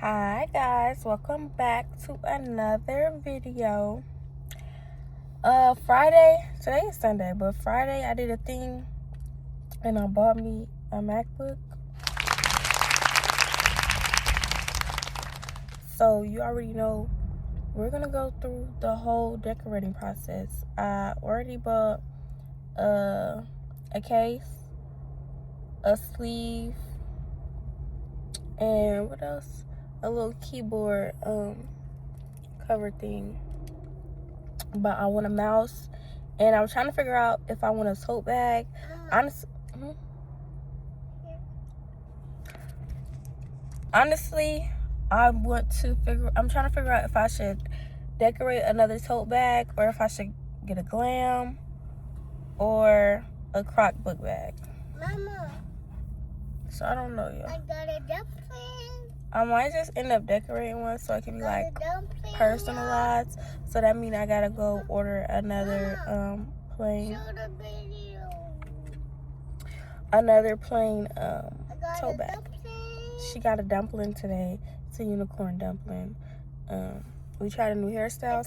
Hi guys, welcome back to another video. Friday, today is Sunday, but Friday I did a thing and I bought me a MacBook. So you already know we're gonna go through the whole decorating process. I already bought a case, a sleeve, and what else? A little keyboard cover thing. But I want a mouse, and I was trying to figure out if I want a tote bag. Honestly, I'm trying to figure out if I should decorate another tote bag or if I should get a glam or a crock book bag. Mama. So I don't know, y'all. I got a dumpling. I might just end up decorating one so it can be like personalized. So that means I gotta go order another plain tote bag. She got a dumpling today. It's a unicorn dumpling. We tried a new hairstyle,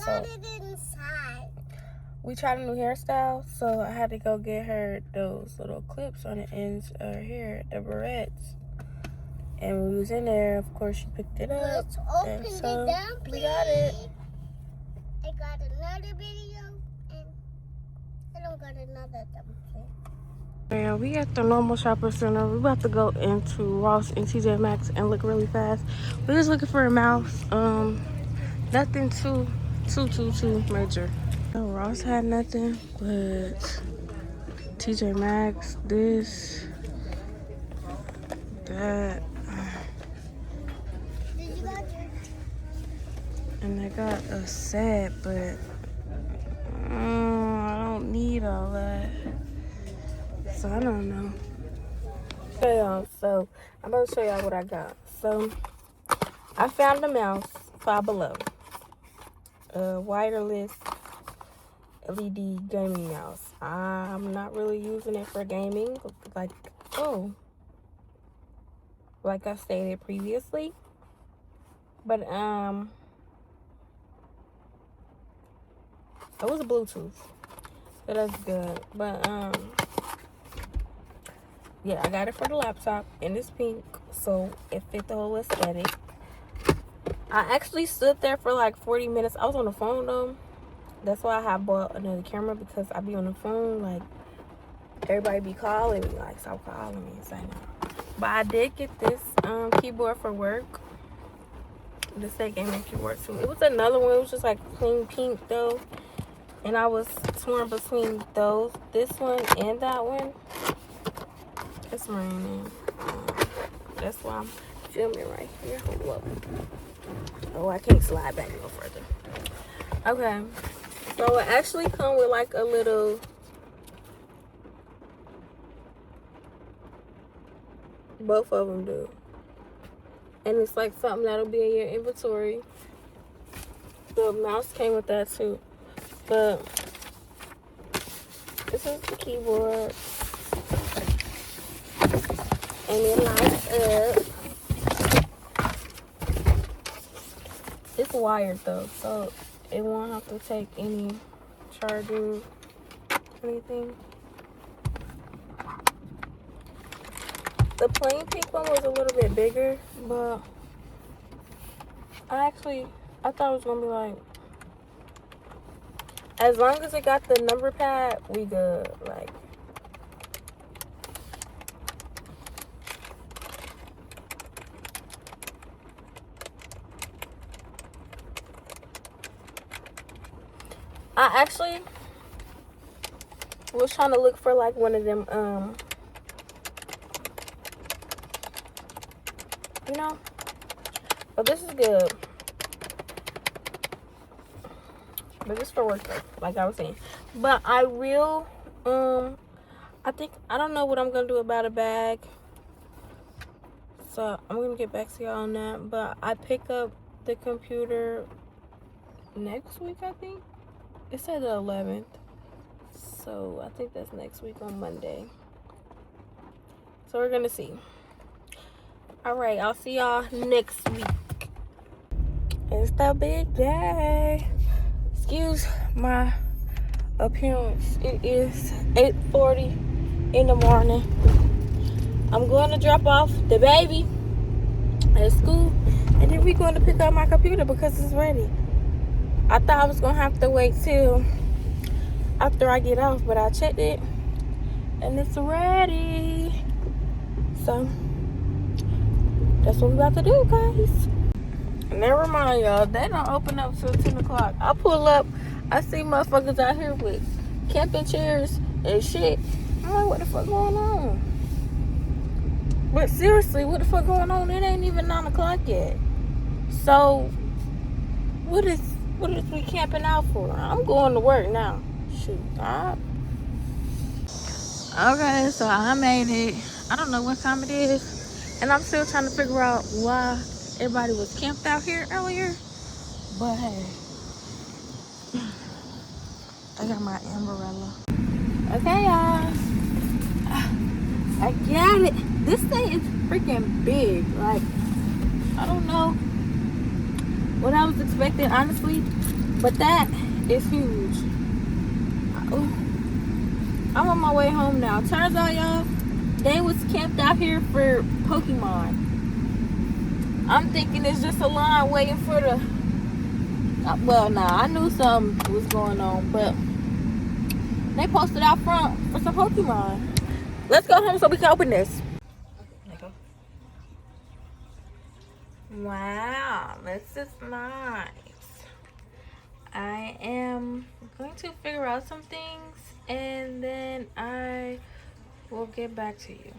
so I had to go get her those little clips on the ends of her hair, the barrettes. And when we was in there, of course, she picked it up. Let's open and the so dumpling. we got it. I got another video, and I don't got another dumpling. Yeah, we at the normal shopper center. We're about to go into Ross and TJ Maxx and look really fast. We're just looking for a mouse. Nothing too major. No, Ross had nothing, but TJ Maxx, this, that. And I got a set, but I don't need all that. So I don't know. Okay, y'all. So I'm about to show y'all what I got. So I found a mouse, Five Below, a wireless LED gaming mouse. I'm not really using it for gaming, like I stated previously. But it was a Bluetooth, so that's good. But yeah, I got it for the laptop, and it's pink, so it fit the whole aesthetic. I actually stood there for like 40 minutes. I was on the phone though. That's why I have bought another camera, because I be on the phone, like everybody be calling me, like stop calling me and saying no. But I did get this keyboard for work. This gaming keyboard too. It was another one. It was just like plain pink though. And I was torn between this one and that one. It's raining. That's why I'm filming right here. Hold up. Oh, I can't slide back no further. Okay. So it actually come with like a little both of them do. And it's like something that'll be in your inventory. The mouse came with that too. But this is the keyboard, and it lights up. It's wired though, so it won't have to take any charging or anything. The plain pink one was a little bit bigger, but I thought it was gonna be like, as long as it got the number pad, we good. Like, I actually was trying to look for like one of them, you know, but this is good. But just for work though, like I was saying. But I will, I don't know what I'm gonna do about a bag. So I'm gonna get back to y'all on that. But I pick up the computer next week, I think. It said the 11th. So I think that's next week on Monday. So we're gonna see. All right, I'll see y'all next week. It's the big day. Excuse my appearance. It is 8:40 in the morning. I'm going to drop off the baby at school, and then we're going to pick up my computer because it's ready. I thought I was going to have to wait till after I get off, but I checked it and it's ready. So that's what we about to do, guys. Never mind, y'all. They don't open up till 10 o'clock. I pull up, I see motherfuckers out here with camping chairs and shit. I'm like, what the fuck going on? But seriously, what the fuck going on? It ain't even 9 o'clock yet. So what is we camping out for? I'm going to work now. Shoot, alright. Okay, so I made it. I don't know what time it is, and I'm still trying to figure out why everybody was camped out here earlier. But hey, I got my umbrella. Okay, y'all, I got it. This thing is freaking big. Like, I don't know what I was expecting, honestly, but that is huge. Oh, I'm on my way home now. Turns out, y'all, they was camped out here for Pokemon. I'm thinking it's just a line waiting for the... well, nah, I knew something was going on, but they posted out front for some Pokemon. Let's go home so we can open this. Wow, this is nice. I am going to figure out some things, and then I will get back to you.